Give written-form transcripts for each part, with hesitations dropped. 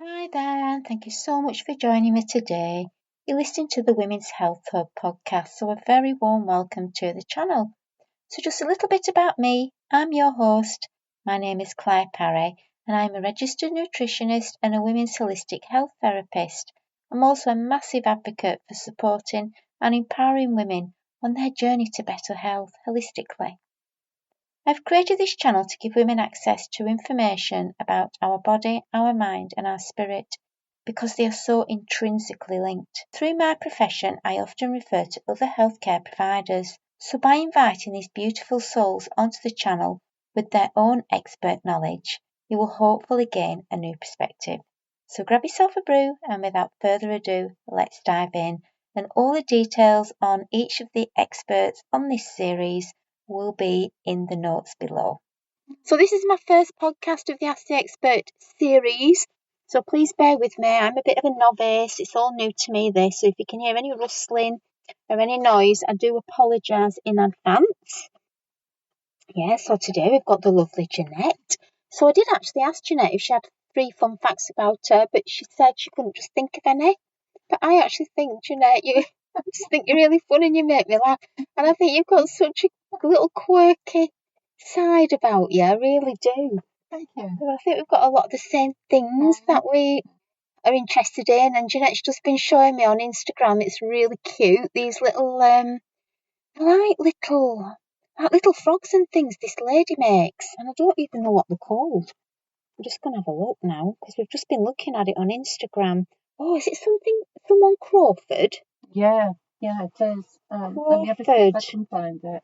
Hi there, thank you so much for joining me today. You're listening to the Women's Health Hub podcast, so a very warm welcome to the channel. So just a little bit about me. I'm your host. My name is Claire Parry and I'm a registered nutritionist and a women's holistic health therapist. I'm also a massive advocate for supporting and empowering women on their journey to better health holistically. I've created this channel to give women access to information about our body, our mind and our spirit because they are so intrinsically linked. Through my profession, I often refer to other healthcare providers. So by inviting these beautiful souls onto the channel with their own expert knowledge, you will hopefully gain a new perspective. So grab yourself a brew and without further ado, let's dive in. And all the details on each of the experts on this series will be in the notes below. So this is my first podcast of the Ask the Expert series, so please bear with me. I'm a bit of a novice, it's all new to me this, so if you can hear any rustling or any noise, I do apologise in advance. Yeah, so today we've got the lovely Jeanette. So I did actually ask Jeanette if she had 3 fun facts about her, but she said she couldn't just think of any. But I actually think, Jeanette, I just think you're really funny and you make me laugh. And I think you've got such a little quirky side about you. I really do. Thank you. I think we've got a lot of the same things that we are interested in. And Jeanette's just been showing me on Instagram. It's really cute. These little, little frogs and things this lady makes. And I don't even know what they're called. I'm just going to have a look now because we've just been looking at it on Instagram. Oh, is it someone Crawford? Yeah, it is. Let me have a see if I can find it.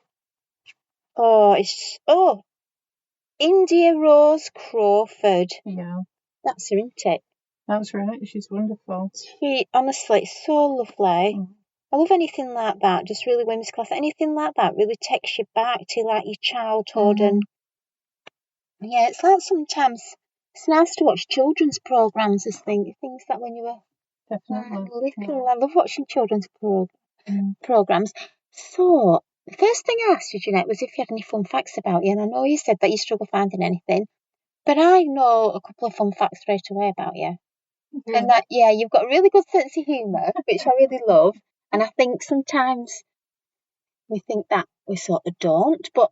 India Rose Crawford. Yeah. That's her, isn't it? That's right, she's wonderful. Honestly, it's so lovely. I love anything like that, just really women's class. Anything like that really takes you back to like your childhood and yeah, it's like sometimes it's nice to watch children's programmes as things that when you were Definitely. little. Yeah. I love watching children's programmes. So the first thing I asked you, Jeanette, was if you had any fun facts about you, and I know you said that you struggle finding anything, but I know a couple of fun facts straight away about you. Yeah. And that, you've got a really good sense of humour, which I really love, and I think sometimes we think that we sort of don't, but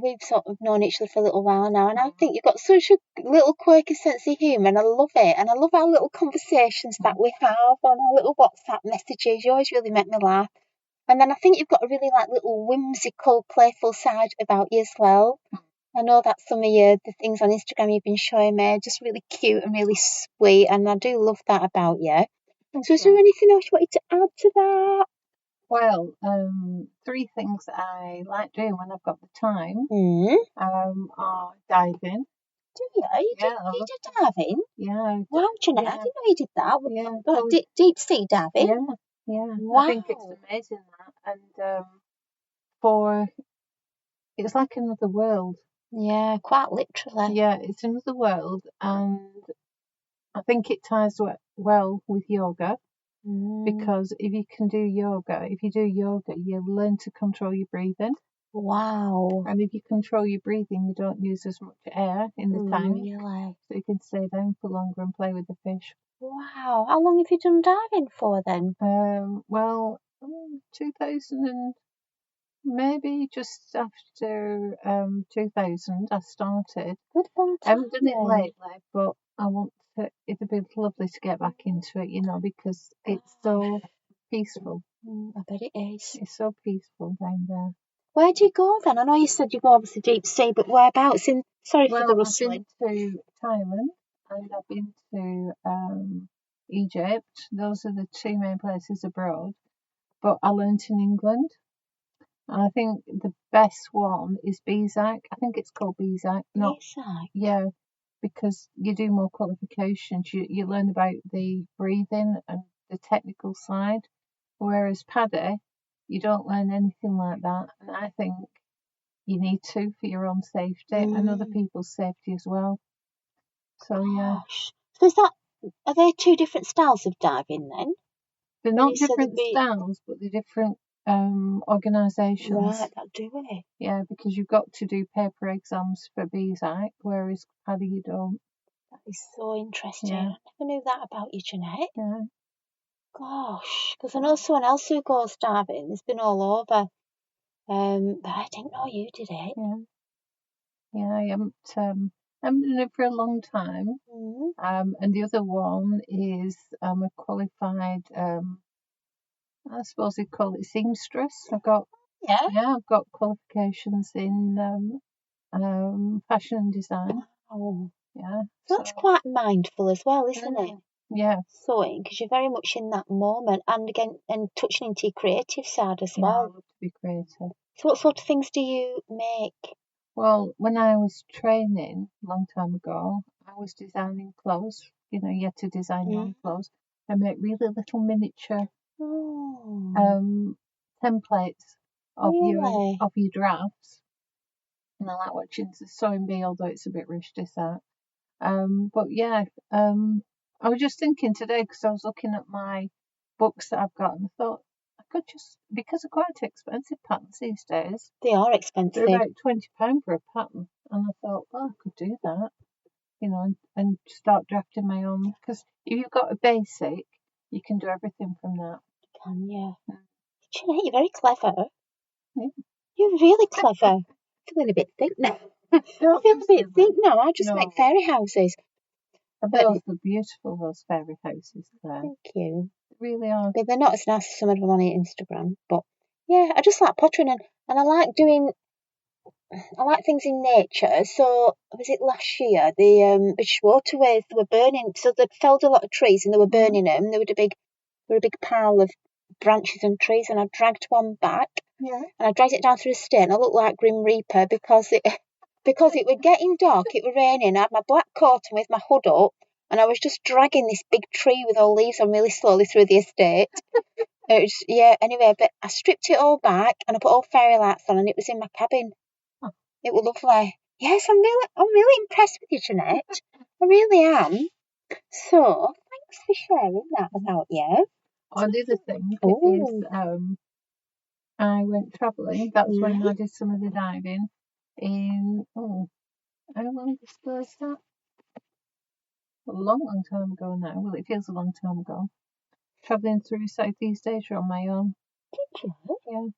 we've sort of known each other for a little while now, and I think you've got such a little quirky sense of humour, and I love it, and I love our little conversations that we have on our little WhatsApp messages. You always really make me laugh. And then I think you've got a really little whimsical, playful side about you as well. I know that some of the things on Instagram you've been showing me are just really cute and really sweet, and I do love that about you. So is there anything else you wanted to add to that? Well, 3 things I like doing when I've got the time are diving. Do you? You did diving? Yeah. Wow, Jeanette, I didn't know you did that. Yeah. Deep sea diving? Yeah. Wow. I think it's amazing that. And it's like another world. Yeah, quite literally. Yeah, it's another world, and I think it ties well with yoga. Because if you do yoga, you learn to control your breathing. Wow. And if you control your breathing, you don't use as much air in the tank. Really? So you can stay down for longer and play with the fish. Wow. How long have you done diving for then? 2000 and maybe just after 2000 I started. Good fun time. I haven't done it lately, but I want to. It'd be lovely to get back into it, because it's so peaceful. I bet it is. It's so peaceful down there. Where do you go then? I know you said you go obviously deep sea, but whereabouts? For the rustling. I've been to Thailand and I've been to Egypt. Those are the 2 main places abroad. But I learnt in England. And I think the best one is BZAC. I think it's called BZAC. BZAC? Yeah, because you do more qualifications. You learn about the breathing and the technical side. Whereas PADI, you don't learn anything like that. And I think you need to for your own safety and other people's safety as well. So, yeah. So are they 2 different styles of diving then? They're not different styles, but they're different organisations. Right, that do it. Yeah, because you've got to do paper exams for BZAC, whereas PADI you don't. That is so interesting. Yeah. I never knew that about you, Jeanette. Yeah. Gosh, because I know someone else who goes diving. It's been all over. But I didn't know you did it. Yeah. Yeah, I haven't done it for a long time. Mm. And the other one is I'm a qualified, I suppose they call it seamstress. I've got qualifications in fashion and design. Oh. Yeah. That's quite mindful as well, isn't it? Yeah. Sewing, because you're very much in that moment, and again, and touching into your creative side as well. I love to be creative. So what sort of things do you make? Well, when I was training a long time ago, I was designing clothes. You know, you had to design your own clothes. I make really little miniature templates of your drafts. And I like watching the sewing bee, although it's a bit rich this art. But yeah, I was just thinking today, because I was looking at my books that I've got, and I thought I could just, because they're quite expensive patterns these days. They are expensive. They're about £20 for a pattern, and I thought, well, I could do that, you know, and start drafting my own. Because if you've got a basic, you can do everything from that. You can, yeah. Jeanette, you're very clever. Yeah. You're really clever. I'm feeling a bit thick now. I feel a bit thick now. I just make fairy houses. But those are beautiful, those fairy houses, Claire. Thank you. They really are. But they're not as nice as some of them on Instagram. But yeah, I just like pottering, and I like things in nature. So was it last year? The British Waterways, they were burning. So they'd felled a lot of trees and they were burning them. There were a big pile of branches and trees, and I dragged one back. Yeah. And I dragged it down through a stair, and I looked like Grim Reaper because it was getting dark, it was raining. I had my black coat on with my hood up, and I was just dragging this big tree with all leaves on really slowly through the estate. Anyway, but I stripped it all back and I put all fairy lights on, and it was in my cabin. Oh. It was lovely. Yes, I'm really impressed with you, Jeanette. I really am. So thanks for sharing that about you. Oh, the other thing is, I went travelling. That's when I did some of the diving in, how long was that? A long time ago now. Well, it feels a long time ago. Travelling through Southeast Asia on my own. Did you? Yeah.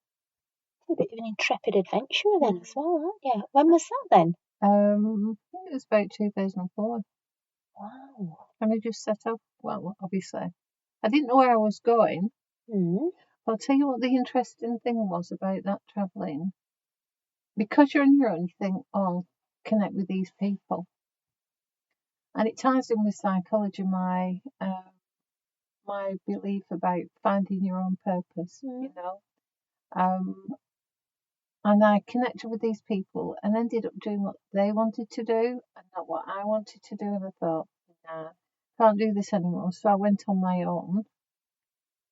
A bit of an intrepid adventurer then as well, aren't you? When was that then? I think it was about 2004. Wow. And I just set off. Well, obviously, I didn't know where I was going. I'll tell you what the interesting thing was about that travelling. Because you're on your own, you think, oh, connect with these people. And it ties in with psychology, my belief about finding your own purpose, you know. And I connected with these people and ended up doing what they wanted to do and not what I wanted to do. And I thought, nah, can't do this anymore. So I went on my own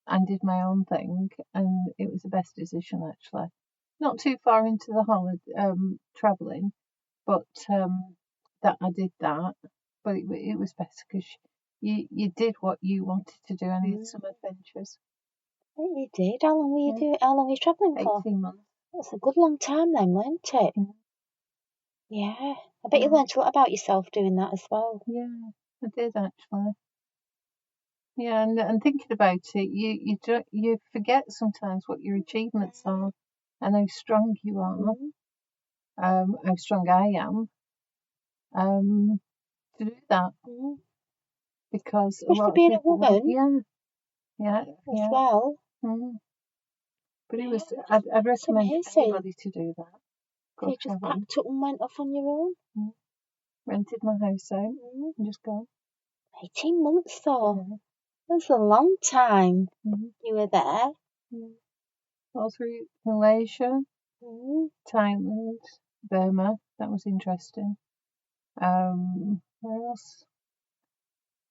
and did my own thing, and it was the best decision, actually. Not too far into the holiday, travelling, but that I did that. But it was better because you did what you wanted to do, and you had some adventures. You did. How long were you doing? How long were you travelling for? 18 months. That's a good long time then, wasn't it? Yeah. I bet you learned a lot about yourself doing that as well. Yeah, I did actually. Yeah, and thinking about it, you forget sometimes what your achievements are and how strong you are, how strong I am, to do that. Because a lot of being a people, woman, yeah, as well. But it was, I'd recommend anybody to do that. So you just packed up and went off on your own? Rented my house out and just go. 18 months though. Yeah. That's a long time you were there. All through Malaysia, Thailand, Burma. That was interesting. Where else?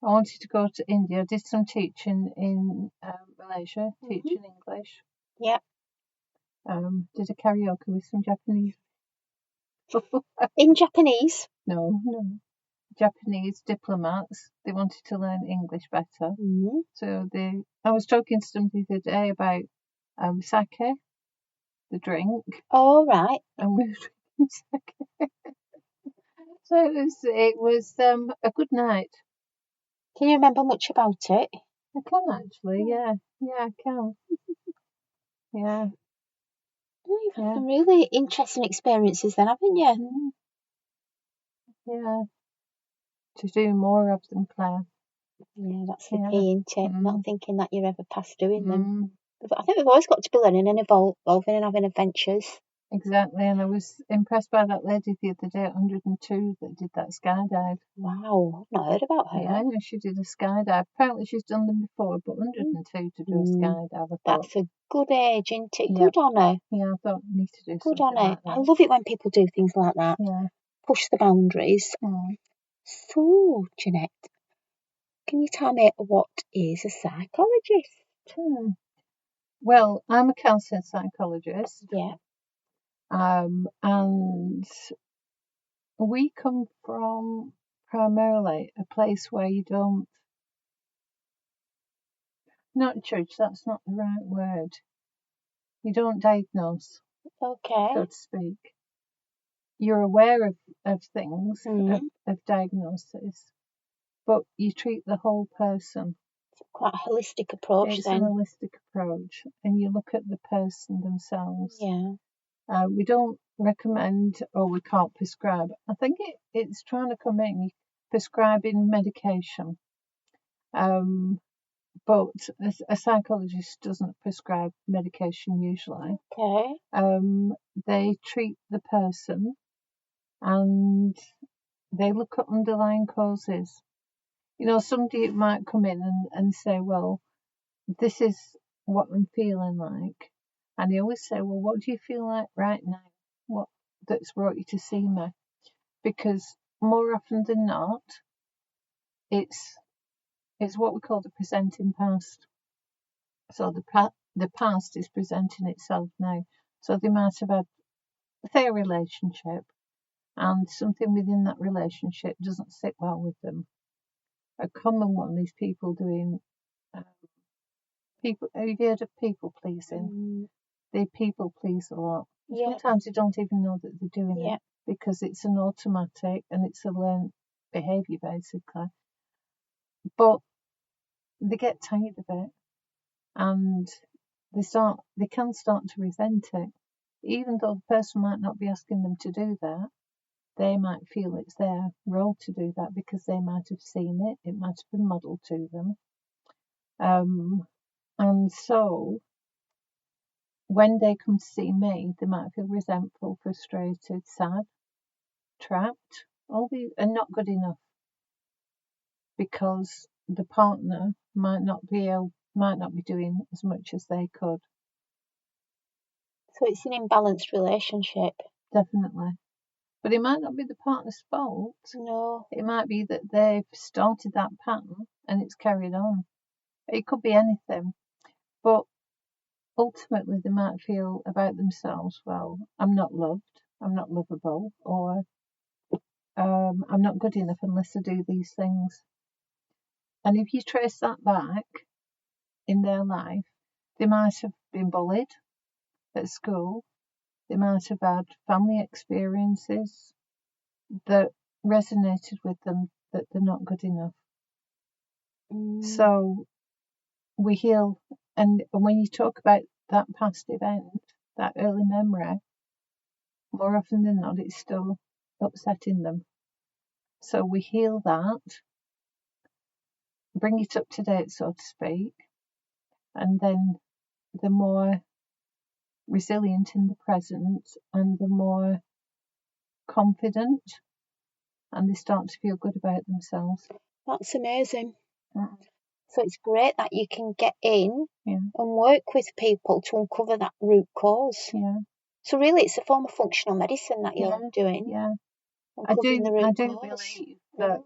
I wanted to go to India. I did some teaching in Malaysia, teaching English. Yep. Did a karaoke with some Japanese. In Japanese? No. Japanese diplomats. They wanted to learn English better. So I was talking to somebody the other day about sake, the drink. Oh, right. And we were drinking sake. So it was a good night. Can you remember much about it? I can actually, yeah, I can. Yeah. You've had some really interesting experiences then, haven't you? Yeah. To do more of them, Claire. Yeah, that's the key, isn't it? Not thinking that you're ever past doing them. Mm. I think we've always got to be learning and evolving and having adventures. Exactly, and I was impressed by that lady the other day at 102 that did that skydive. Wow, I've not heard about her. Yeah, she did a skydive. Apparently she's done them before, but 102 to do a skydive, I thought. That's a good age, isn't it? Yep. Good on her. Yeah, I thought we need to do good something on her. like that. I love it when people do things like that. Yeah. Push the boundaries. So, Jeanette, can you tell me what is a psychologist? Well, I'm a counselling psychologist. Yeah. And we come from primarily a place where you don't, not judge, that's not the right word. You don't diagnose, so to speak. You're aware of things, of diagnosis, but you treat the whole person. It's quite a holistic approach then. It's a holistic approach, and you look at the person themselves. Yeah. We don't recommend, or we can't prescribe. I think it's trying to come in prescribing medication. But a psychologist doesn't prescribe medication usually. Okay. They treat the person and they look at underlying causes. You know, somebody might come in and say, well, this is what I'm feeling like. And they always say, well, what do you feel like right now? What that's brought you to see me? Because more often than not, it's what we call the presenting past. So the past is presenting itself now. So they might have had, say, a relationship, and something within that relationship doesn't sit well with them. A common one is people doing people. Have you heard of people pleasing? They people please a lot. Yeah. Sometimes they don't even know that they're doing it because it's an automatic and it's a learned behaviour basically. But they get tired of it, and they can start to resent it. Even though the person might not be asking them to do that, they might feel it's their role to do that because they might have seen it, it might have been modelled to them. And so when they come to see me, they might feel resentful, frustrated, sad, trapped, and not good enough because the partner might not be doing as much as they could. So it's an imbalanced relationship. Definitely. But it might not be the partner's fault. No. It might be that they've started that pattern and it's carried on. It could be anything. But ultimately they might feel about themselves, well, I'm not loved, I'm not lovable, or I'm not good enough unless I do these things. And if you trace that back in their life, they might have been bullied at school, they might have had family experiences that resonated with them that they're not good enough. So we heal, and when you talk about that past event, that early memory, more often than not, it's still upsetting them. So we heal that, bring it up to date, so to speak, and then the more resilient in the present and the more confident, and they start to feel good about themselves. That's amazing. So it's great that you can get in and work with people to uncover that root cause. Yeah. So really it's a form of functional medicine that you're doing. Yeah. I do believe that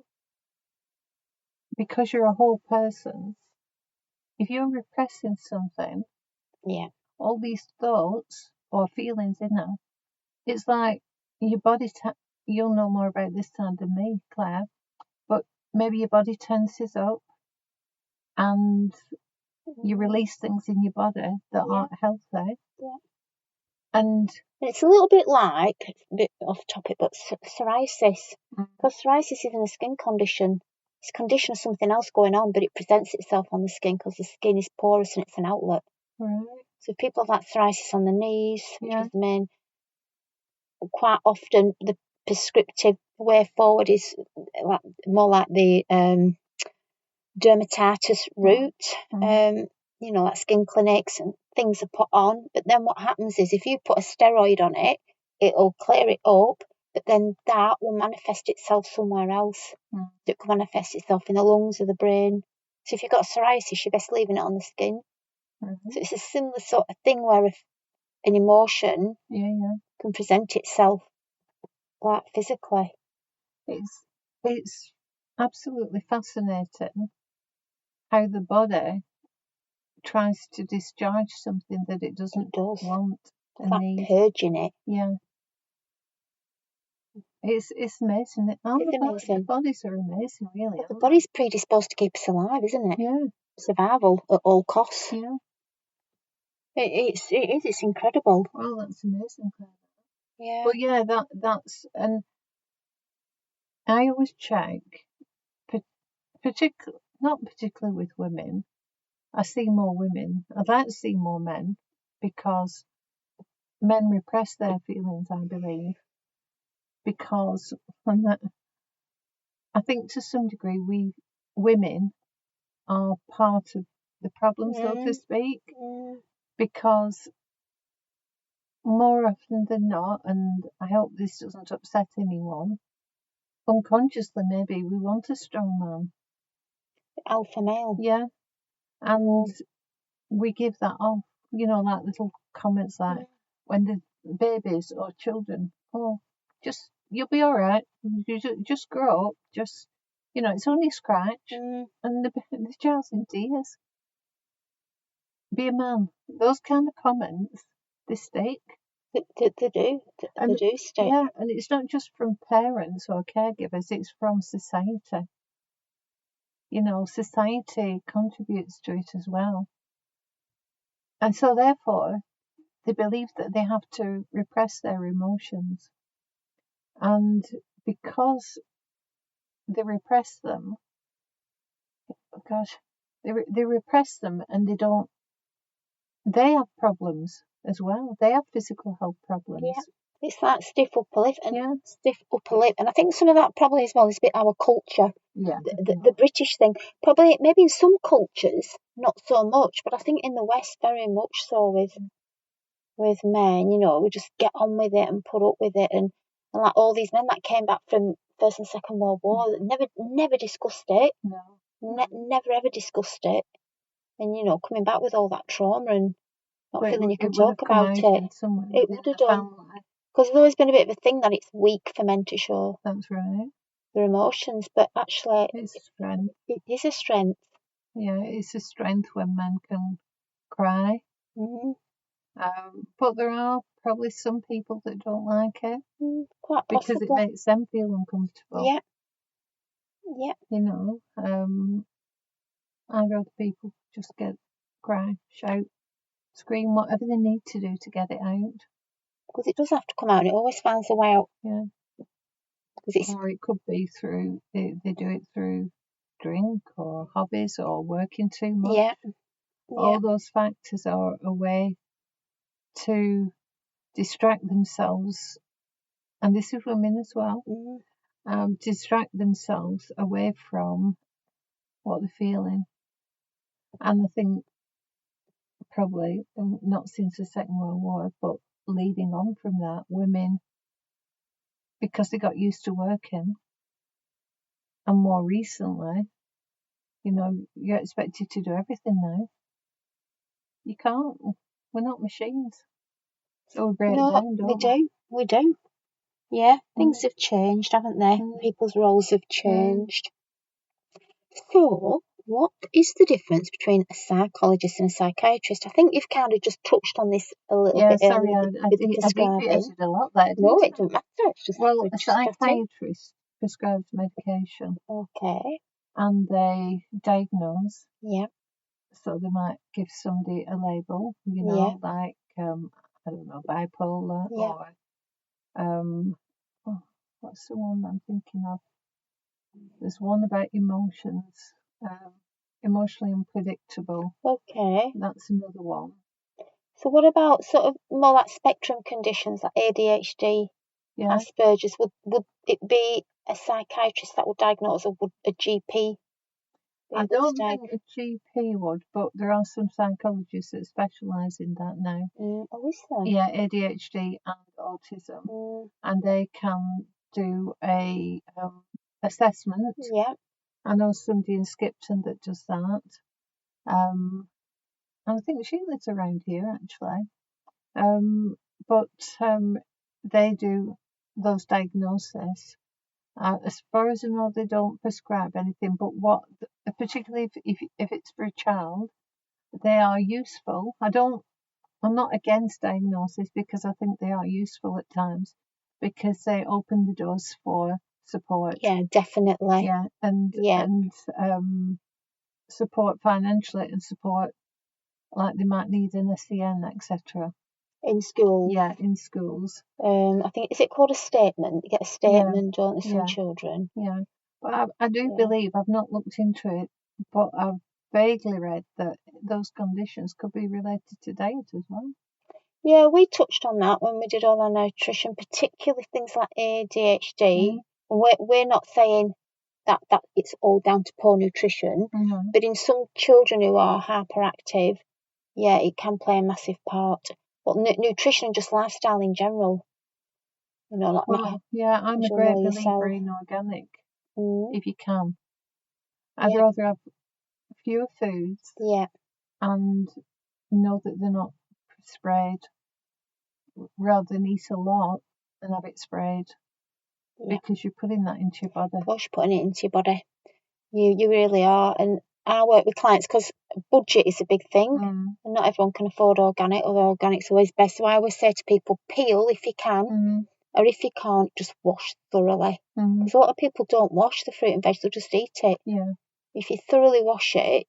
because you're a whole person, if you're repressing something, all these thoughts or feelings in there, it's like your body, you'll know more about this time than me, Claire, but maybe your body tenses up and you release things in your body that aren't healthy. Yeah. And it's a little bit like, a bit off topic, but psoriasis. Because psoriasis isn't a skin condition. It's a condition of something else going on, but it presents itself on the skin because the skin is porous and it's an outlet. Right. So if people have like psoriasis on the knees, which Yeah. is the main, quite often the prescriptive way forward is more like the dermatitis route. You know, like skin clinics and things are put on. But then what happens is if you put a steroid on it, it'll clear it up, but then that will manifest itself somewhere else. It can manifest itself in the lungs or the brain. So if you've got psoriasis, you're best leaving it on the skin. So it's a similar sort of thing where if an emotion can present itself like physically. It's absolutely fascinating how the body tries to discharge something that it doesn't want and like need. Purging it. Yeah. It's amazing. The bodies are amazing, really. Well, the body's predisposed to keep us alive, isn't it? Yeah. Survival at all costs. Yeah. It's incredible. Well, that's amazing, Claire. Yeah. But yeah, that's, and I always check, not particularly with women. I see more women. I'd like to see more men because men repress their feelings, I believe. Because I think to some degree women are part of the problem, so to speak, because more often than not, and I hope this doesn't upset anyone, unconsciously maybe we want a strong man. Alpha male. Yeah. And we give that off, you know, like little comments like when the babies or children, you'll be all right, you just grow up, just, you know, it's only a scratch, and the child's in tears. Be a man. Those kind of comments, they stick. They do. They do stick. Yeah, and it's not just from parents or caregivers, it's from society. You know, society contributes to it as well. And so therefore, they believe that they have to repress their emotions. And because they repress them, they repress them and they have problems as well. They have physical health problems. Yeah. It's like stiff upper lip and I think some of that probably as well is a bit our culture. Yeah. The British thing. Probably maybe in some cultures not so much, but I think in the West very much so with men, you know, we just get on with it and put up with it and like all these men that came back from First and Second World War never discussed it. No. Never ever discussed it. And you know, coming back with all that trauma and not feeling you can talk about it. It would have done. Because there's always been a bit of a thing that it's weak for men to show. That's right. Their emotions, but actually it's a strength. It is a strength. Yeah, it's a strength when men can cry. But there are probably some people that don't like it. Quite possibly. Because it makes them feel uncomfortable. Yeah. Yeah. You know, I'd rather people just cry, shout, scream, whatever they need to do to get it out. Because it does have to come out and it always finds a way out. Yeah. Or it could be through, they do it through drink or hobbies or working too much. Yeah. All those factors are a way to distract themselves, and this is women as well, distract themselves away from what they're feeling. And I think probably, not since the Second World War, but leading on from that, women, because they got used to working, and more recently, you know, you're expected to do everything now. You can't. We're not machines. So we break down, don't we? We do. Yeah, things have changed, haven't they? People's roles have changed. So, what is the difference between a psychologist and a psychiatrist? I think you've kind of just touched on this a little bit earlier. I deviated a lot there. No, it doesn't matter. It's just a psychiatrist prescribes medication. Okay. And they diagnose. Yeah. So they might give somebody a label, you know, like I don't know, bipolar or what's the one I'm thinking of? There's one about emotions, emotionally unpredictable. Okay. That's another one. So what about sort of more like spectrum conditions like ADHD, Asperger's? Would it be a psychiatrist that would diagnose, or would a GP? I don't think a GP would, but there are some psychologists that specialise in that now. Oh, is there? Yeah, ADHD and autism, and they can do a assessment. Yeah. I know somebody in Skipton that does that. And I think she lives around here actually. But they do those diagnoses. As far as I know, they don't prescribe anything. But particularly if it's for a child, they are useful. I'm not against diagnosis because I think they are useful at times because they open the doors for support. Yeah, definitely. Yeah, and support financially and support like they might need an SEN, etc. In schools. Yeah, in schools. I think, is it called a statement? You get a statement, don't they, some children? Yeah, but I do believe, I've not looked into it, but I've vaguely read that those conditions could be related to diet as well. Yeah, we touched on that when we did all our nutrition, particularly things like ADHD. We're not saying that it's all down to poor nutrition, but in some children who are hyperactive, yeah, it can play a massive part. But nutrition and just lifestyle in general, you know, like I'm a great believer in organic, if you can. I'd rather have fewer foods, and know that they're not sprayed, rather than eat a lot and have it sprayed, because you're putting that into your body. Of course, you're putting it into your body. You really are. And I work with clients because budget is a big thing, and not everyone can afford organic, or organic's always best. So I always say to people, peel if you can, or if you can't, just wash thoroughly. Because a lot of people don't wash the fruit and veg, they'll just eat it. Yeah. If you thoroughly wash it,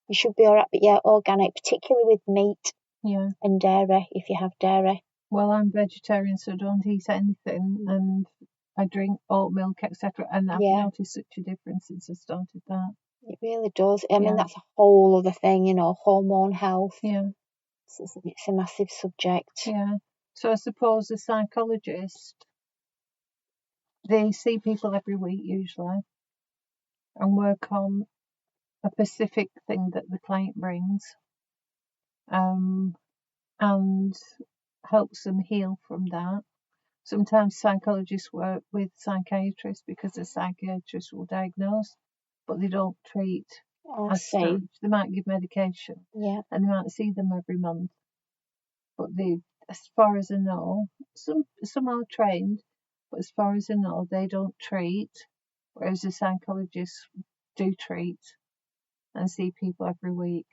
you should be all right. But yeah, organic, particularly with meat and dairy, if you have dairy. Well, I'm vegetarian, so I don't eat anything, and I drink oat milk, etc. And I've noticed such a difference since I started that. It really does. I mean, that's a whole other thing, you know, hormone health. Yeah. It's a massive subject. Yeah. So I suppose a psychologist, they see people every week usually and work on a specific thing that the client brings, and helps them heal from that. Sometimes psychologists work with psychiatrists because the psychiatrist will diagnose, but they don't treat as such. They might give medication, and they might see them every month. But as far as I know, some are trained, but as far as I know, they don't treat, whereas the psychologists do treat and see people every week.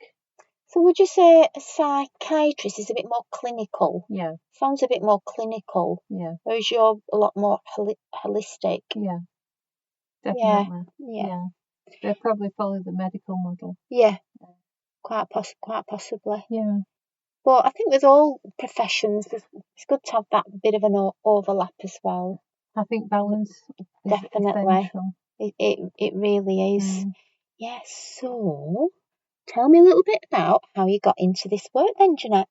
So would you say a psychiatrist is a bit more clinical? Yeah. Sounds a bit more clinical. Yeah. Whereas you're a lot more holistic. Yeah. Definitely. Yeah. They probably follow the medical model. Yeah. Quite possibly. Yeah. But I think with all professions, it's good to have that bit of an overlap as well. I think balance is definitely essential. It really is. Yes. So tell me a little bit about how you got into this work then, Jeanette.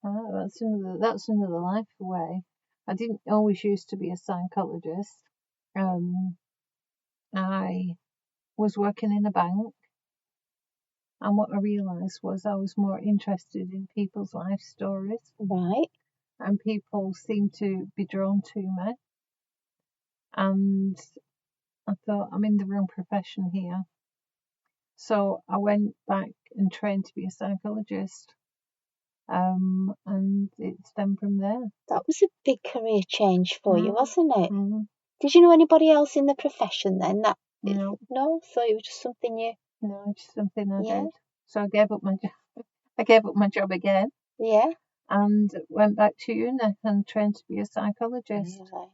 That's another life away. I didn't always used to be a psychologist. I was working in a bank, and what I realised was I was more interested in people's life stories. Right. And people seemed to be drawn to me. And I thought, I'm in the wrong profession here. So I went back and trained to be a psychologist. And it stemmed from there. That was a big career change for you, wasn't it? Mm-hmm. Did you know anybody else in the profession then? No. No? So it was just something you... No, just something I did. So I gave up my job. I gave up my job again. Yeah. And went back to uni and trained to be a psychologist. Really?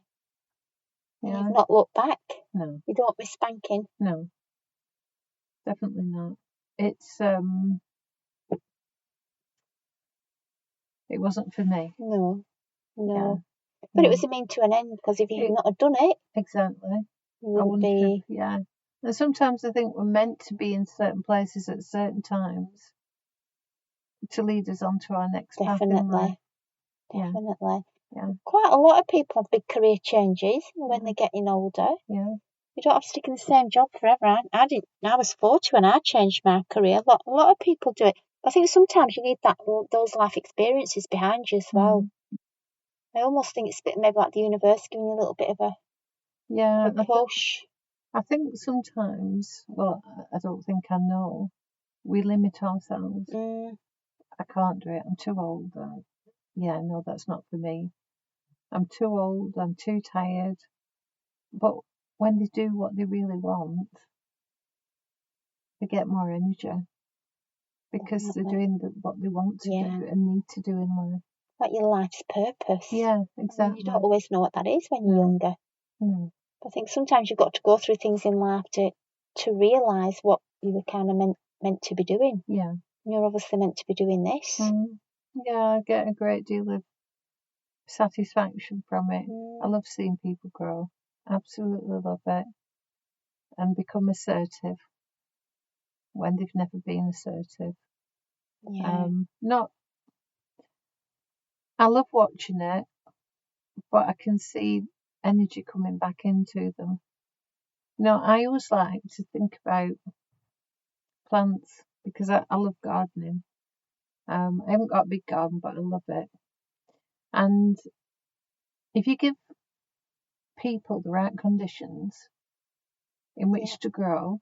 Yeah. You've not looked back? No. You don't miss banking? No. Definitely not. It's It wasn't for me. No. Yeah. But it was a mean to an end, because if you had not have done it, exactly, you I wouldn't wouldn't be. have, yeah. And sometimes I think we're meant to be in certain places at certain times to lead us on to our next path in life. Definitely. Yeah. Quite a lot of people have big career changes when they're getting older. Yeah. You don't have to stick in the same job forever. I didn't. I was 40 when I changed my career. A lot of people do it. I think sometimes you need those life experiences behind you as well. I almost think it's a bit maybe like the universe giving you a little bit of a push. I think sometimes, well, I don't think I know, we limit ourselves. I can't do it. I'm too old. Yeah, no, that's not for me. I'm too old. I'm too tired. But when they do what they really want, they get more energy because they're doing what they want to do and need to do in life. Like your life's purpose. Yeah, exactly. You don't always know what that is when you're younger. I think sometimes you've got to go through things in life to realise what you were kind of meant to be doing. Yeah. You're obviously meant to be doing this. Yeah, I get a great deal of satisfaction from it. I love seeing people grow. Absolutely love it. And become assertive when they've never been assertive. Yeah. I love watching it, but I can see energy coming back into them. I always like to think about plants because I love gardening. I haven't got a big garden, but I love it. And if you give people the right conditions in which to grow,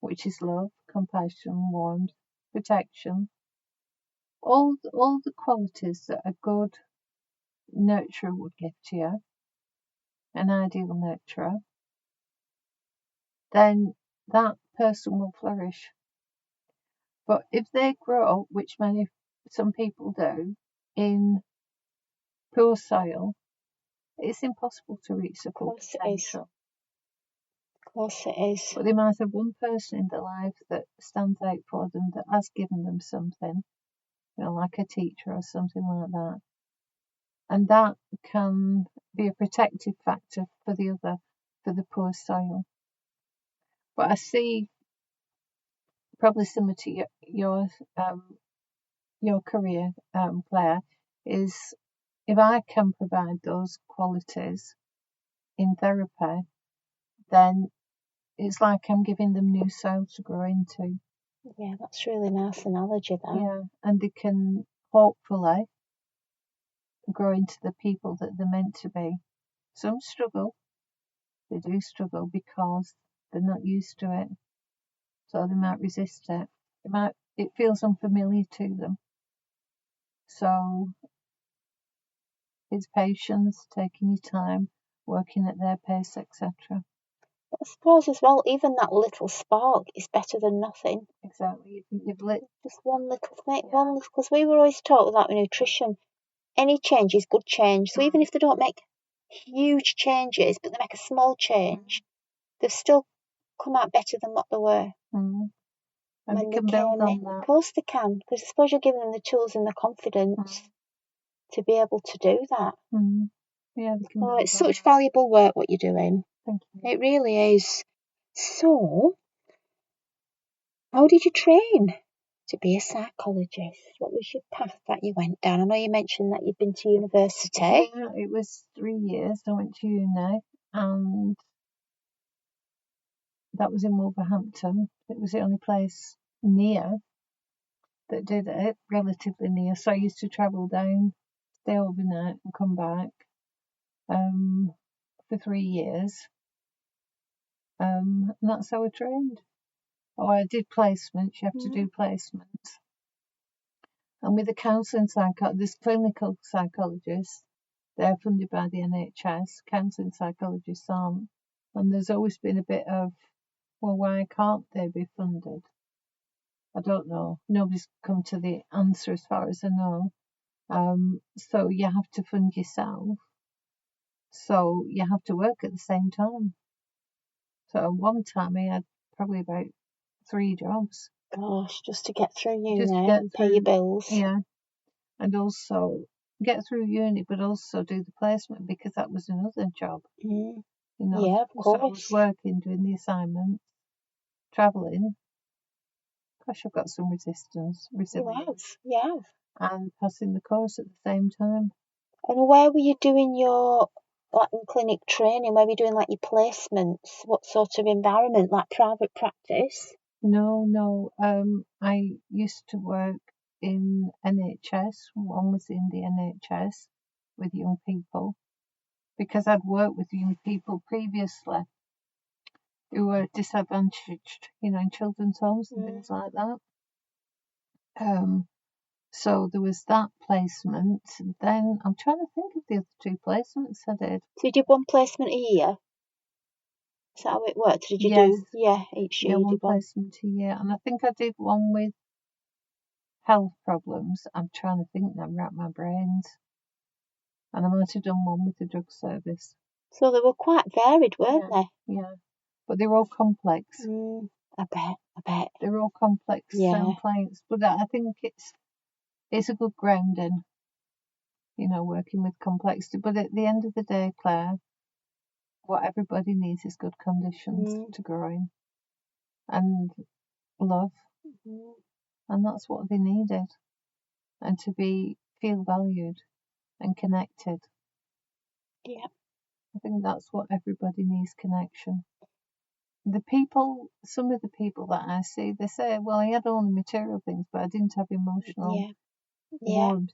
which is love, compassion, warmth, protection, all the qualities that a good nurturer would give to you, an ideal nurturer, then that person will flourish. But if they grow, which some people do, in poor soil, it's impossible to reach the full potential. Of course it is. But they might have one person in their life that stands out for them, that has given them something, like a teacher or something like that. And that can be a protective factor for the poor soil. But I see, probably similar to your career, Claire, is if I can provide those qualities in therapy, then it's like I'm giving them new soil to grow into. Yeah, that's really nice analogy, that. Yeah, and they can hopefully grow into the people that they're meant to be. Some struggle. They do struggle because they're not used to it. So they might resist it. It feels unfamiliar to them. So it's patience, taking your time, working at their pace, etc. I suppose as well, even that little spark is better than nothing. Exactly. You've lit just one little thing, because we were always taught that with nutrition, any change is good change. So even if they don't make huge changes, but they make a small change, they've still come out better than what they were. And they can build on that. Of course they can, because I suppose you're giving them the tools and the confidence to be able to do that. Yeah, they can it's such valuable work what you're doing. Thank you. It really is. So, how did you train to be a psychologist? What was your path that you went down? I know you mentioned that you'd been to university. Yeah, it was 3 years. I went to uni, and that was in Wolverhampton. It was the only place near that did it, relatively near. So I used to travel down, stay overnight, and come back for 3 years. And that's how I trained. I did placements. You have to do placements. And with the counselling this clinical psychologists, they're funded by the NHS. Counselling psychologists aren't. And there's always been a bit of, well, why can't they be funded? I don't know. Nobody's come to the answer as far as I know. So you have to fund yourself. So you have to work at the same time. So at one time I had probably about 3 jobs. Gosh, just to get through uni and pay your bills. Yeah. and also get through uni, but also do the placement, because that was another job. Mm. You know, Yeah, of so I was course. working, doing the assignments, travelling. Gosh, I've got some resilience, You have. and passing the course at the same time. And where were you doing your in clinic training? Where were you doing like your placements? What sort of environment? Like private practice? No. I used to work in NHS. One was in the NHS with young people, because I'd worked with young people previously who were disadvantaged, you know, in children's homes and things like that. So there was that placement. Then I'm trying to think of the other two placements I did. So you did one placement a year? Is that how it worked? Did you do? Yeah, each year you one did one. placement a year, and I think I did one with health problems. I'm trying to think now, wrap my brains. And I might have done one with the drug service. So they were quite varied, weren't they? Yeah, but they were all complex. I bet. They were all complex clients, but I think it's a good grounding, you know, working with complexity. But at the end of the day, Claire, what everybody needs is good conditions to grow in, and love, and that's what they needed, and to feel valued and connected. Yeah. I think that's what everybody needs, connection. Some of the people that I see, they say, well, I had all the material things, but I didn't have emotional warmth.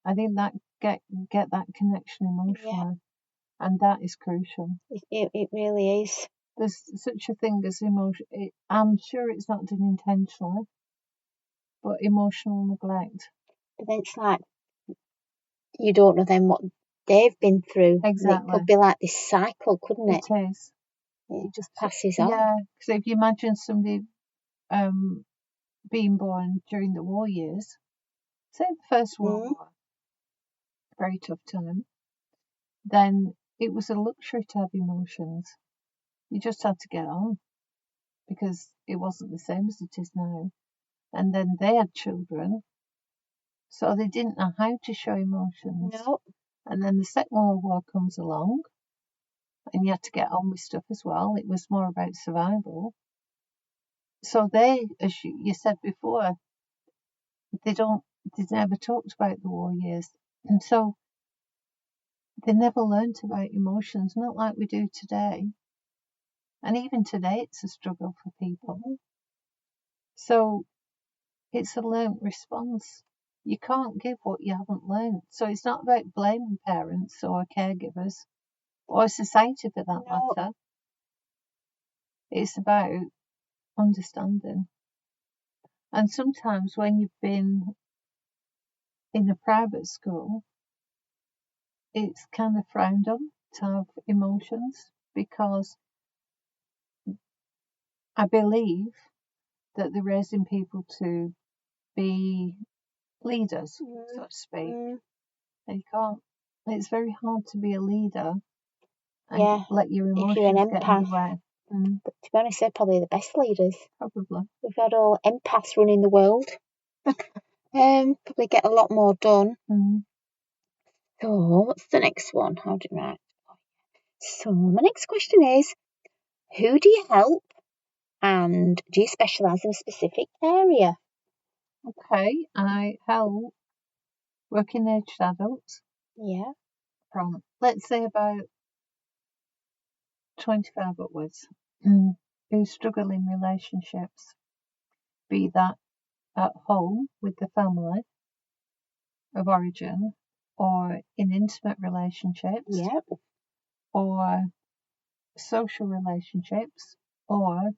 I think that get that connection emotionally, and that is crucial. It really is. There's such a thing as emotion. I'm sure it's not done intentionally, but emotional neglect. But then it's like, you don't know then what they've been through. Exactly. It could be like this cycle, couldn't it? It is. It just passes on. Yeah, because if you imagine somebody being born during the war years, say the First World War, very tough time, then it was a luxury to have emotions. You just had to get on, because it wasn't the same as it is now. And then they had children, so they didn't know how to show emotions. No. And then the Second World War comes along, and you had to get on with stuff as well. It was more about survival. So they, as you said before, they never talked about the war years. And so they never learnt about emotions, not like we do today. And even today, it's a struggle for people. So it's a learnt response. You can't give what you haven't learnt. So it's not about blaming parents or caregivers or society for that matter. It's about understanding. And sometimes when you've been in a private school, it's kind of frowned on to have emotions, because I believe that they're raising people to be leaders, so to speak. And you can't. It's very hard to be a leader and let your emotions get in the way. But to be honest, they're probably the best leaders. Probably. We've had all empaths running the world. Probably get a lot more done. So what's the next one? How do you write? So my next question is, who do you help, and do you specialise in a specific area? Okay, I help working aged adults. Yeah. From, let's say, about 25 upwards, who struggle in relationships, be that at home with the family of origin, or in intimate relationships, or social relationships, or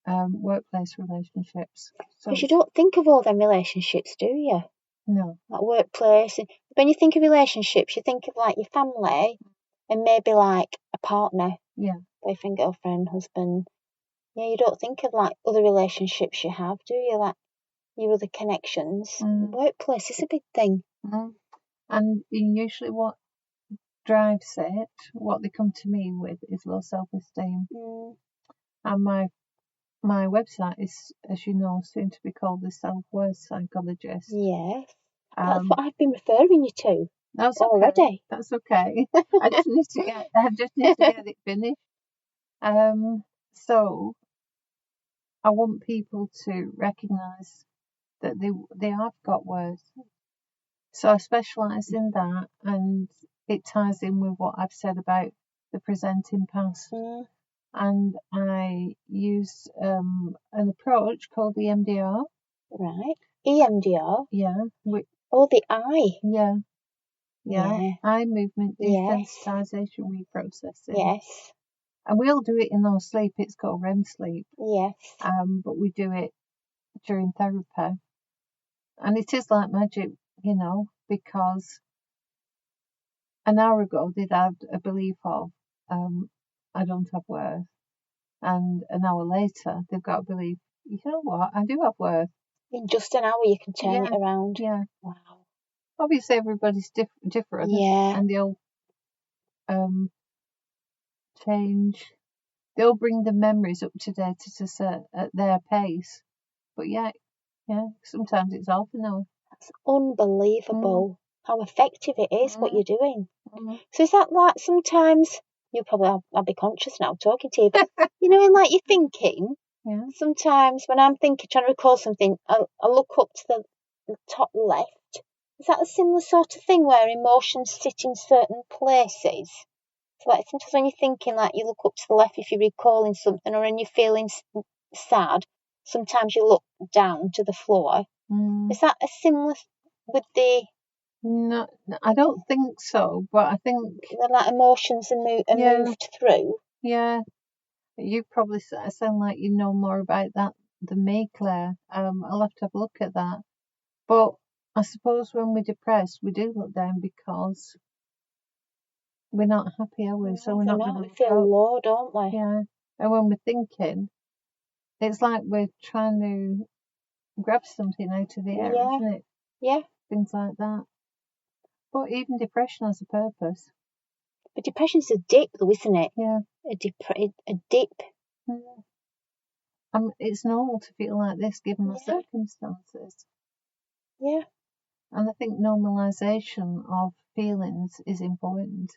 workplace relationships. Because you don't think of all them relationships, do you? No. Like workplace. When you think of relationships, you think of like your family and maybe like a partner. Yeah. Boyfriend, girlfriend, husband. Yeah, you don't think of like other relationships you have, do you? Like your other connections. Workplace is a big thing. And usually what drives it, what they come to me with, is low self-esteem. And my website is, as you know, soon to be called the Self Worth Psychologist. Yes. That's what I've been referring you to That's already. Okay. That's okay. I just need to get it finished. So I want people to recognise that they have got worth. So I specialise in that, and it ties in with what I've said about the presenting past. And I use an approach called the EMDR. Right. EMDR? Yeah. The eye. Yeah. Eye movement desensitisation reprocessing. Yes. And we all do it in our sleep. It's called REM sleep. Yes. But we do it during therapy. And it is like magic, because an hour ago they'd had a belief of, I don't have worth. And an hour later, they've got a belief, you know what, I do have worth. In just an hour, you can turn it around. Yeah. Wow. Obviously, everybody's different. Yeah. And they'll change. They'll bring the memories up to date at their pace. But yeah, sometimes it's half an hour. That's unbelievable how effective it is what you're doing. So is that like sometimes, I'll be conscious now talking to you, but and like you're thinking, sometimes when I'm trying to recall something, I look up to the top left. Is that a similar sort of thing where emotions sit in certain places? So like sometimes when you're thinking, like you look up to the left if you're recalling something, or when you're feeling sad, sometimes you look down to the floor. Is that a similar with the... No, I don't think so, but I think... like emotions are moved through? Yeah. You probably sound like you know more about that than me, Claire. I'll have to have a look at that. But I suppose when we're depressed, we do look down because we're not happy, are we? So we're not going to feel low, don't we? Yeah. And when we're thinking, it's like we're trying to grab something out of the air, isn't it? Yeah. Things like that. But even depression has a purpose. But depression's a dip, though, isn't it? Yeah. A dip. It's normal to feel like this given the circumstances. Yeah. And I think normalisation of feelings is important.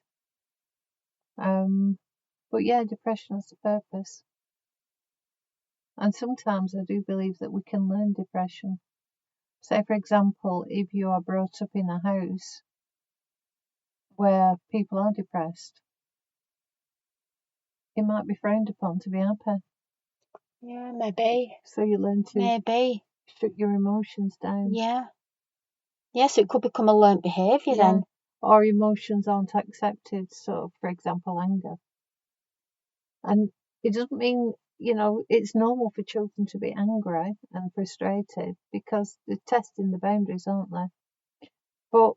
But yeah, depression has a purpose. And sometimes I do believe that we can learn depression. Say, for example, if you are brought up in a house where people are depressed, it might be frowned upon to be happy. Yeah, maybe. So you learn to shut your emotions down. Yeah. Yeah, so it could become a learnt behaviour then. Or emotions aren't accepted. So, for example, anger. And it doesn't mean, it's normal for children to be angry and frustrated because they're testing the boundaries, aren't they? But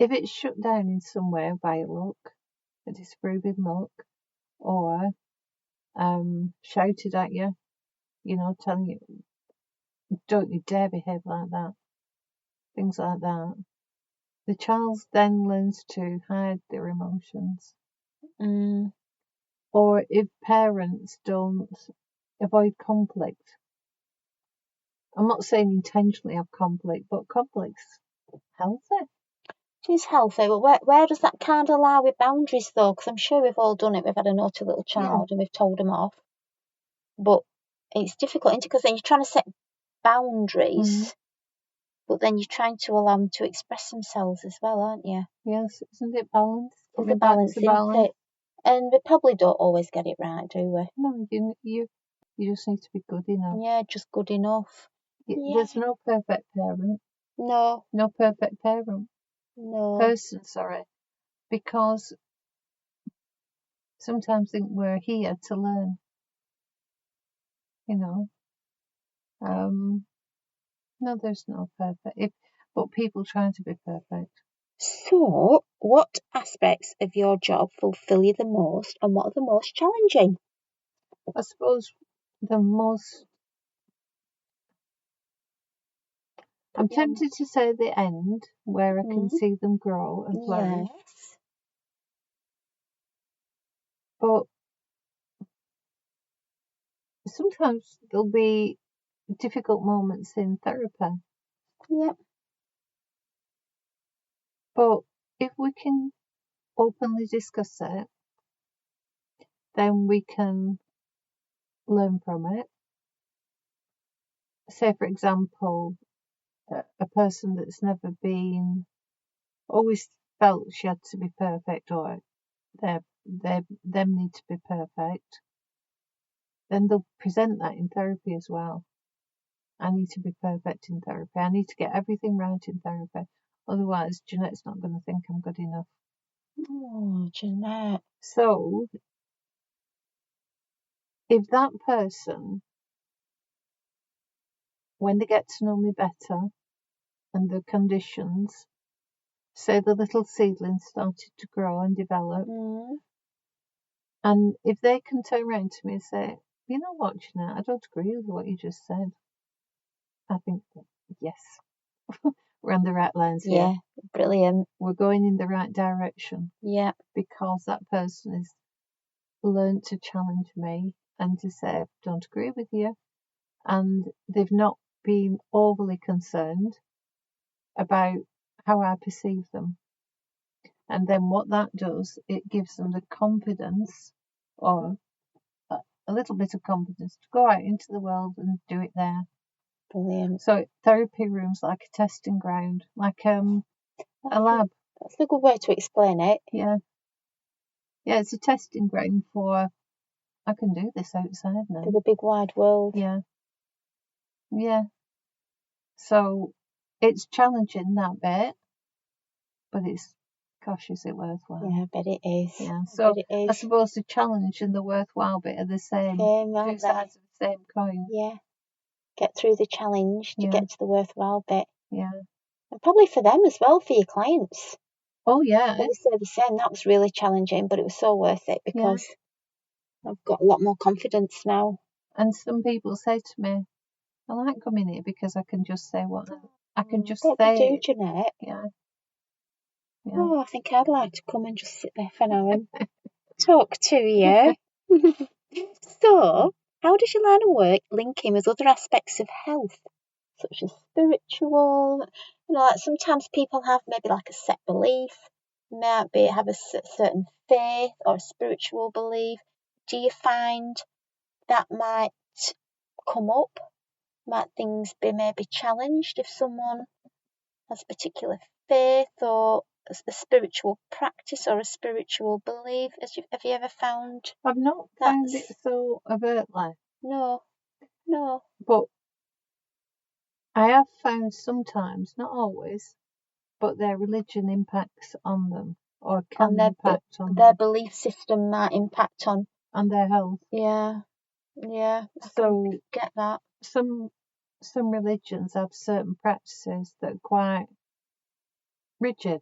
if it's shut down in some way by a look, a disapproving look, or shouted at you, telling you, don't you dare behave like that, things like that, the child then learns to hide their emotions. Or if parents don't avoid conflict, I'm not saying intentionally have conflict, but conflict's healthy. It is healthy, but where does that kind of lie with boundaries, though? Because I'm sure we've all done it. We've had a naughty little child and we've told them off. But it's difficult, isn't it? Because then you're trying to set boundaries, but then you're trying to allow them to express themselves as well, aren't you? Yes, isn't it balance? It's a balance, isn't it? And we probably don't always get it right, do we? No, you just need to be good enough. Yeah, just good enough. There's no perfect parent. No. No perfect parent. No. Person, sorry. Because sometimes I think we're here to learn. No, there's no perfect. But people trying to be perfect. So, what aspects of your job fulfill you the most, and what are the most challenging? I suppose the most... I'm tempted to say the end, where I can see them grow and flourish. Yes. But sometimes there'll be difficult moments in therapy. Yep. But if we can openly discuss it, then we can learn from it. Say, for example, a person that's never been, always felt she had to be perfect, or them need to be perfect, then they'll present that in therapy as well. I need to be perfect in therapy. I need to get everything right in therapy. Otherwise, Jeanette's not going to think I'm good enough. Oh, Jeanette. So, if that person, when they get to know me better and the conditions, say the little seedling started to grow and develop, and if they can turn around to me and say, you know what, Jeanette, I don't agree with what you just said, I think, yes, we're on the right lines here. Yeah, brilliant. We're going in the right direction. Yeah. Because that person has learned to challenge me and to say, I don't agree with you. And they've not been overly concerned about how I perceive them. And then what that does, it gives them the confidence, or a little bit of confidence, to go out into the world and do it there. Brilliant. So therapy room's like a testing ground, like a lab. That's a good way to explain it. Yeah. Yeah, it's a testing ground for, I can do this outside now. For the big wide world. Yeah. Yeah. So it's challenging, that bit, but it's, gosh, is it worthwhile? Yeah, I bet it is. Yeah. So I is. suppose the challenge and the worthwhile bit are the same. Two sides of the same coin. Yeah. Get through the challenge to get to the worthwhile bit. Yeah. And probably for them as well, for your clients. Oh, yeah. They say the same. That was really challenging, but it was so worth it because I've got a lot more confidence now. And some people say to me, I like coming here because I can just say what I can just say. You do, Jeanette. Yeah. Oh, I think I'd like to come and just sit there for an hour and talk to you. So, how does your line of work link in with other aspects of health, such as spiritual? Like sometimes people have maybe like a set belief, have a certain faith or a spiritual belief. Do you find that might come up? Might things be maybe challenged if someone has a particular faith or a spiritual practice or a spiritual belief? Have you ever found? I've not found it so overtly. No. But I have found sometimes, not always, but their religion impacts on them, or can impact on their belief system might impact on their health. Yeah. So get that. Some religions have certain practices that are quite rigid,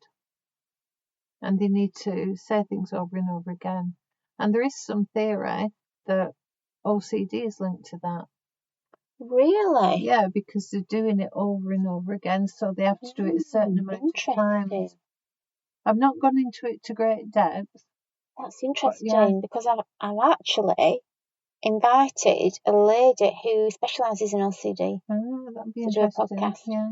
and they need to say things over and over again. And there is some theory that OCD is linked to that. Really? Yeah, because they're doing it over and over again, so they have to do it a certain amount of times. I've not gone into it to great depth. That's interesting, because I've actually invited a lady who specialises in OCD that'd be to do a podcast. Yeah.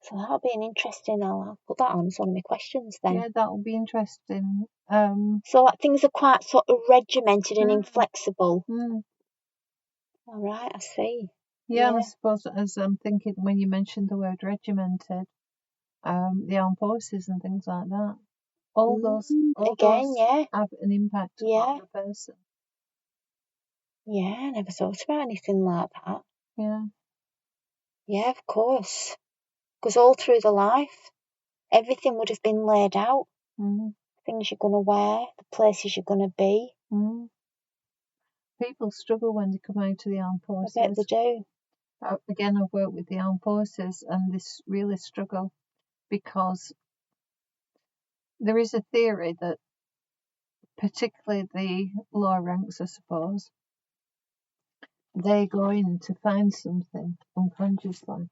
So that'll be an interesting. I'll put that on as one of my questions then. Yeah, that'll be interesting. So like things are quite sort of regimented and inflexible. All right, I see. Yeah, and I suppose as I'm thinking when you mentioned the word regimented, the armed forces and things like that, all those have an impact on the person. Yeah, I never thought about anything like that. Yeah. Yeah, of course. Because all through the life, everything would have been laid out. Things you're going to wear, the places you're going to be. People struggle when they come out of the armed forces. I bet they do. Again, I've worked with the armed forces, and this really struggle because there is a theory that, particularly the lower ranks, I suppose, they go in to find something unconsciously,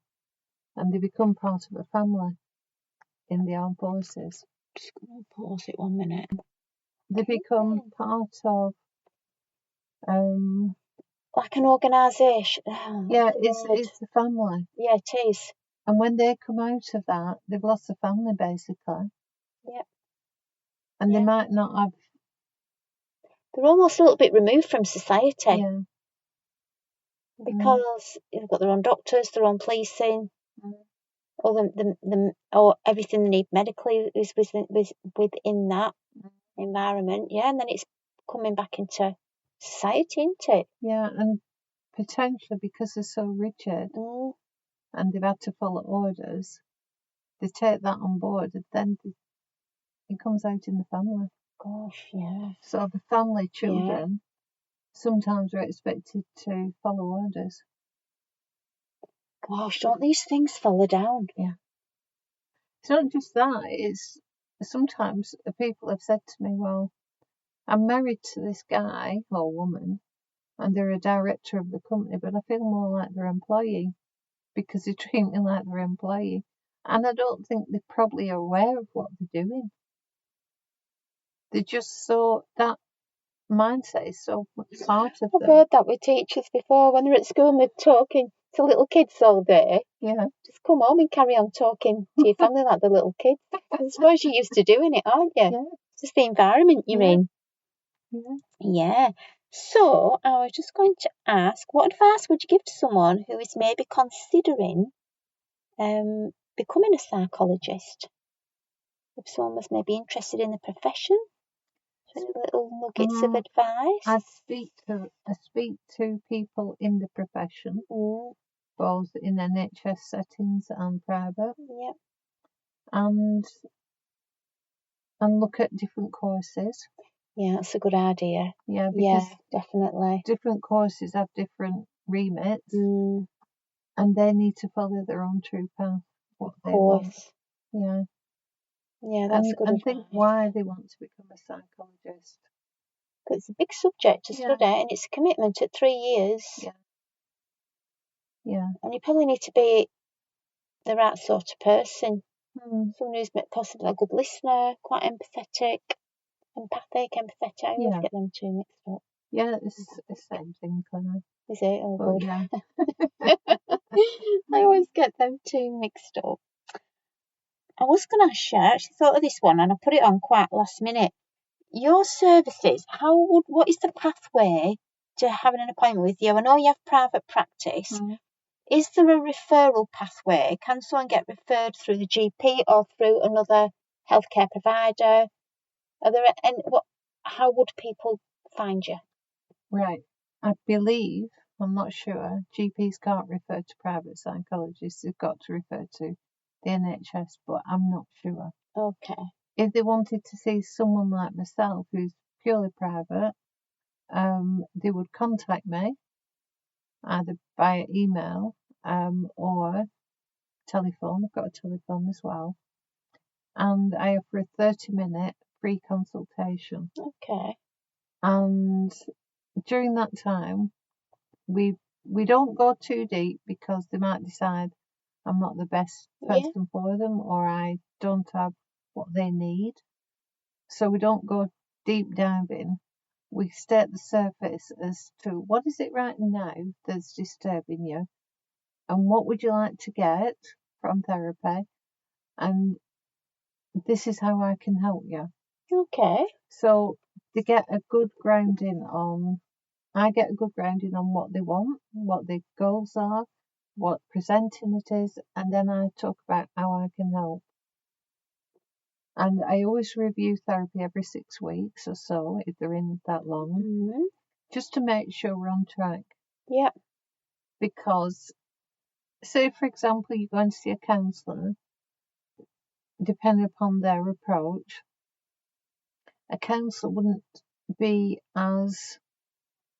and they become part of a family in the armed forces. Just going to pause it 1 minute. They become part of like an organisation. Yeah, it's the family. Yeah, it is. And when they come out of that, they've lost the family basically. Yeah. And Yeah. they might not have. They're almost a little bit removed from society. Yeah. Because they've got their own doctors, their own policing, or everything they need medically is within that environment. Yeah, and then it's coming back into society, isn't it? Yeah, and potentially because they're so rigid and they've had to follow orders, they take that on board, and then it comes out in the family. Gosh, yeah. So the family children sometimes are expected to follow orders. Gosh, don't these things follow down? Yeah. It's not just that, it's sometimes people have said to me, well, I'm married to this guy or woman and they're a director of the company, but I feel more like their employee because they treat me like their employee. And I don't think they're probably aware of what they're doing. They're just that mindset is so much part of them. I've heard that with teachers before when they're at school and they're talking to little kids all day. Yeah. Just come home and carry on talking to your family like the little kids. I suppose you're used to doing it, aren't you? Yeah. It's just the environment you're in. Yeah. So I was just going to ask, what advice would you give to someone who is maybe considering becoming a psychologist? If someone was maybe interested in the profession, any little nuggets of advice? I speak to people in the profession, both in NHS settings and private. Yeah. And look at different courses. Yeah, that's a good idea. Yeah, because definitely. Different courses have different remits, and they need to follow their own true path. What they want. Yeah. Yeah, that's good. And think why they want to become a psychologist. Because it's a big subject to study, and it's a commitment at 3 years. Yeah. Yeah. And you probably need to be the right sort of person. Someone who's possibly a good listener, quite empathetic. I always get them two mixed up. Yeah, it's the same thing, Claire. Is it? Oh, good. Yeah. I always get them two mixed up. I was going to ask you, I actually thought of this one and I put it on quite last minute. Your services, what is the pathway to having an appointment with you? I know you have private practice. Is there a referral pathway? Can someone get referred through the GP or through another healthcare provider? How would people find you? Right. I believe, I'm not sure, GPs can't refer to private psychologists. They've got to refer to the NHS, but I'm not sure. Okay. If they wanted to see someone like myself who's purely private, they would contact me either via email or telephone. I've got a telephone as well. And I offer a 30-minute free consultation. Okay. And during that time, we don't go too deep because they might decide I'm not the best person for them or I don't have what they need. So we don't go deep diving. We stay at the surface as to what is it right now that's disturbing you and what would you like to get from therapy, and this is how I can help you. Okay. So to get a good grounding on, I get a good grounding on what they want, what their goals are, what presenting it is, and then I talk about how I can help. And I always review therapy every 6 weeks or so, if they're in that long, just to make sure we're on track. Yeah. Because, say, for example, you're going to see a counsellor, depending upon their approach, a counsellor wouldn't be as,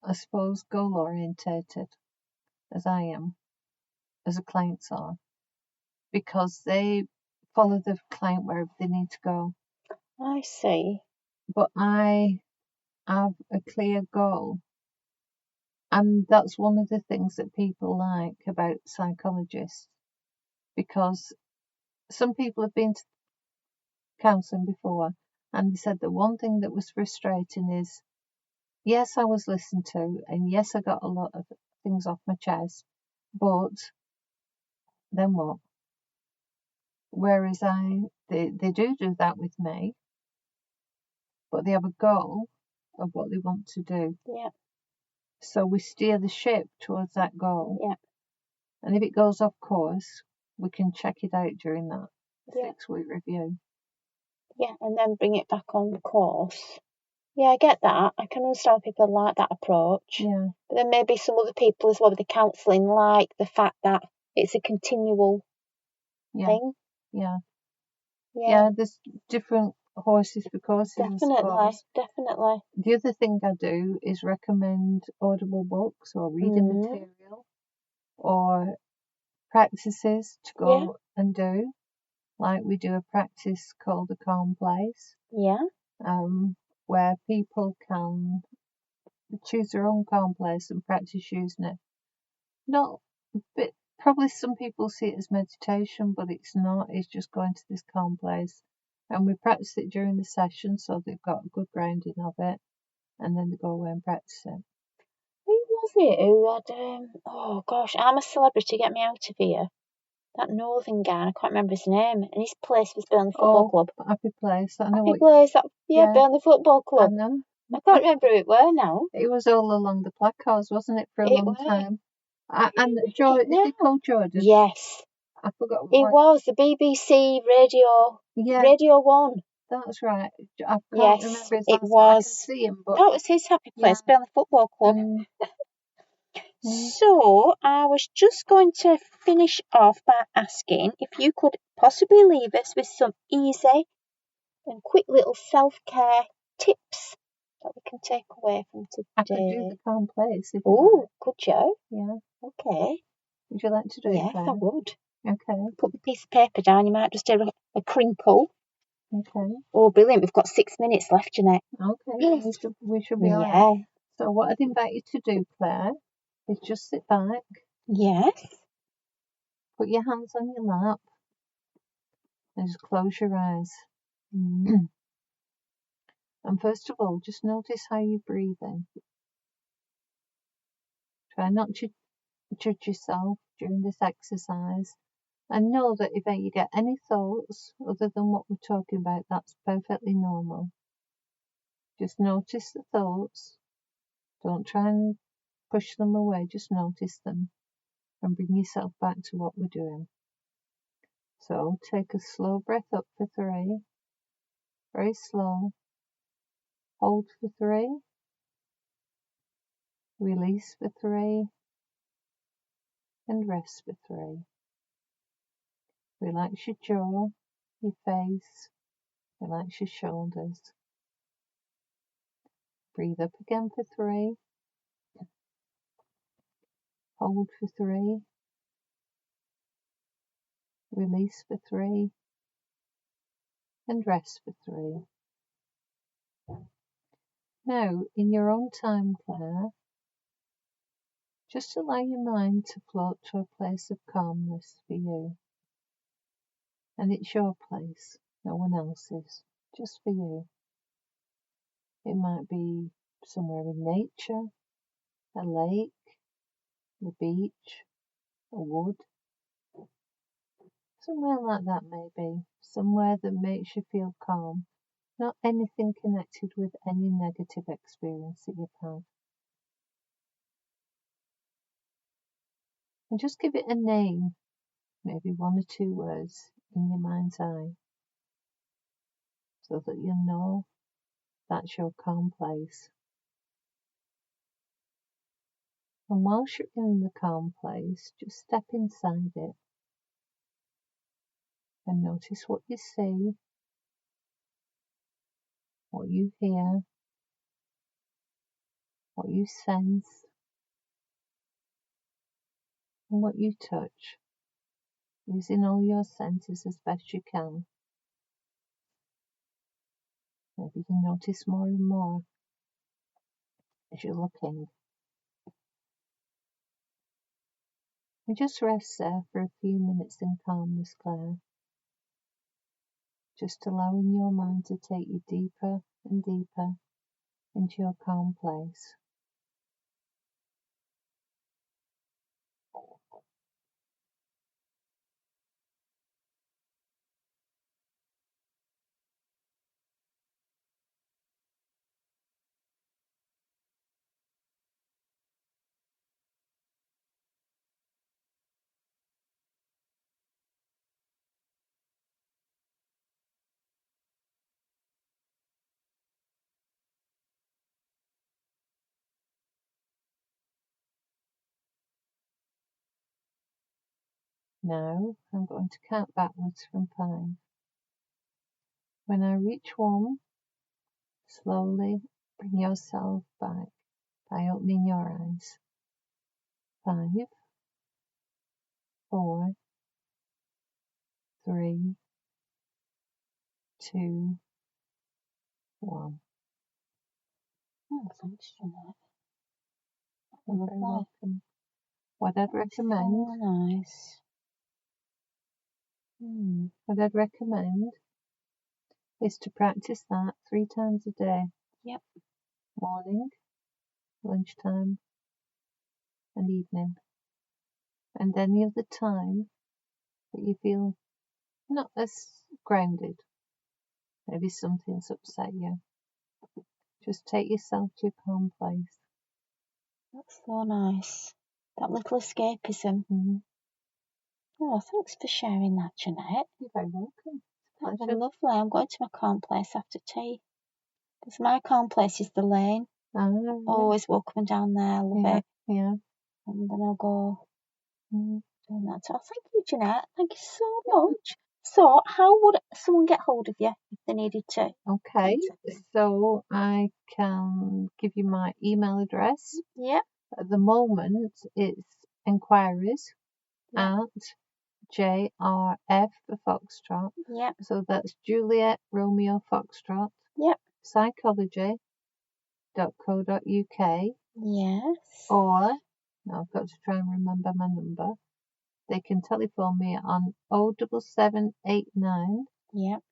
I suppose, goal-orientated as I am, as the clients are, because they follow the client wherever they need to go. I see. But I have a clear goal. And that's one of the things that people like about psychologists, because some people have been to counselling before and they said that one thing that was frustrating is, yes, I was listened to and yes, I got a lot of things off my chest, but then what? Whereas I They do that with me, but they have a goal of what they want to do. Yeah. So we steer the ship towards that goal. Yeah. And if it goes off course, we can check it out during that 6-week review. Yeah, and then bring it back on the course. Yeah, I get that. I can understand people like that approach. Yeah. But then maybe some other people as well with the counselling like the fact that it's a continual thing. Yeah. Yeah. Yeah, there's different horses for courses, I suppose. Definitely. The other thing I do is recommend audible books or reading material or practices to go and do. Like we do a practice called the Calm Place. Yeah. Where people can choose their own calm place and practice using it. But probably some people see it as meditation, but it's not. It's just going to this calm place. And we practice it during the session, so they've got a good grounding of it, and then they go away and practice it. Who was it who had, oh gosh, I'm a Celebrity, Get Me Out of Here? That northern guy, I can't remember his name, and his place was Burnley Football Club. Happy Place. I know Happy Place, Burnley Football Club. I know. I can't remember who it were now. It was all along the placards, wasn't it, for a long time? And is it called Jordan? Yes. I forgot. It was the BBC Radio. Yeah. Radio 1. That's right. I can't remember his last it was. I can see him, but that was his Happy Place, Burnley Football Club. So I was just going to finish off by asking if you could possibly leave us with some easy and quick little self-care tips that we can take away from today. I could do the Calm Place. Oh, could you? Yeah. Okay. Would you like to do it? Yes, I would. Okay. Put the piece of paper down. You might just do a crinkle. Okay. Oh, brilliant. We've got 6 minutes left, Jeanette. Okay. We should be all right. So what I'd invite you to do, Claire, is just sit back. Yes. Put your hands on your lap and just close your eyes. And first of all, just notice how you breathe in. Try not to judge yourself during this exercise. And know that if you get any thoughts other than what we're talking about, that's perfectly normal. Just notice the thoughts. Don't try and push them away. Just notice them and bring yourself back to what we're doing. So take a slow breath up for 3. Very slow. Hold for 3. Release for 3. And rest for 3. Relax your jaw, your face. Relax your shoulders. Breathe up again for 3. Hold for 3. Release for 3. And rest for 3. Now, in your own time, Claire, just allow your mind to float to a place of calmness for you. And it's your place, no one else's, just for you. It might be somewhere in nature, a lake, the beach, a wood. Somewhere like that maybe, somewhere that makes you feel calm, not anything connected with any negative experience that you've had. And just give it a name, maybe 1 or 2 words in your mind's eye, so that you'll know that's your calm place. And whilst you're in the calm place, just step inside it and notice what you see, what you hear, what you sense, and what you touch, using all your senses as best you can. Maybe you notice more and more as you're looking. And just rest there for a few minutes in calmness, Claire. Just allowing your mind to take you deeper and deeper into your calm place. Now I'm going to count backwards from 5. When I reach 1, slowly bring yourself back by opening your eyes. 5, 4, 3, 2, 1. Oh, thanks, Jeanette. You're very welcome. What I'd recommend, So nice. what I'd recommend is to practice that 3 times a day. Yep. Morning, lunchtime, and evening. And any other time that you feel not as grounded, maybe something's upset you, just take yourself to a calm place. That's so nice. That little escapism. Oh, thanks for sharing that, Jeanette. You're very welcome. That's lovely. I'm going to my calm place after tea. Because my calm place is the lane. Always walk up and down there. I love it. Yeah. And then I'll go doing that. So thank you, Jeanette. Thank you so much. So how would someone get hold of you if they needed to? Okay, so I can give you my email address. Yeah. At the moment, it's enquiries at JRF for Foxtrot. Yeah. So that's Juliet Romeo Foxtrot. Yep. Psychology.co.uk. Yes. Or, now I've got to try and remember my number. They can telephone me on 07789 Yep.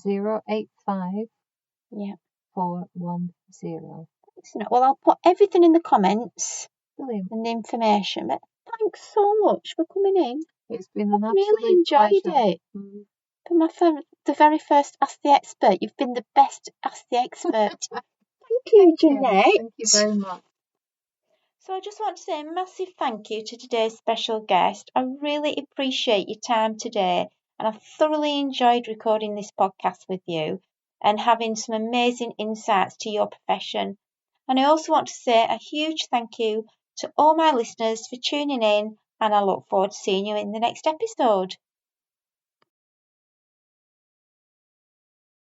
085 Yep. 410. Well, I'll put everything in the comments. Brilliant. And the information. But thanks so much for coming in. It's been an absolute really enjoyed pleasure. it. For the very first Ask the Expert, you've been the best Ask the Expert. Thank you, Jeanette. Thank you very much. So I just want to say a massive thank you to today's special guest. I really appreciate your time today, and I thoroughly enjoyed recording this podcast with you and having some amazing insights to your profession. And I also want to say a huge thank you to all my listeners for tuning in, and I look forward to seeing you in the next episode.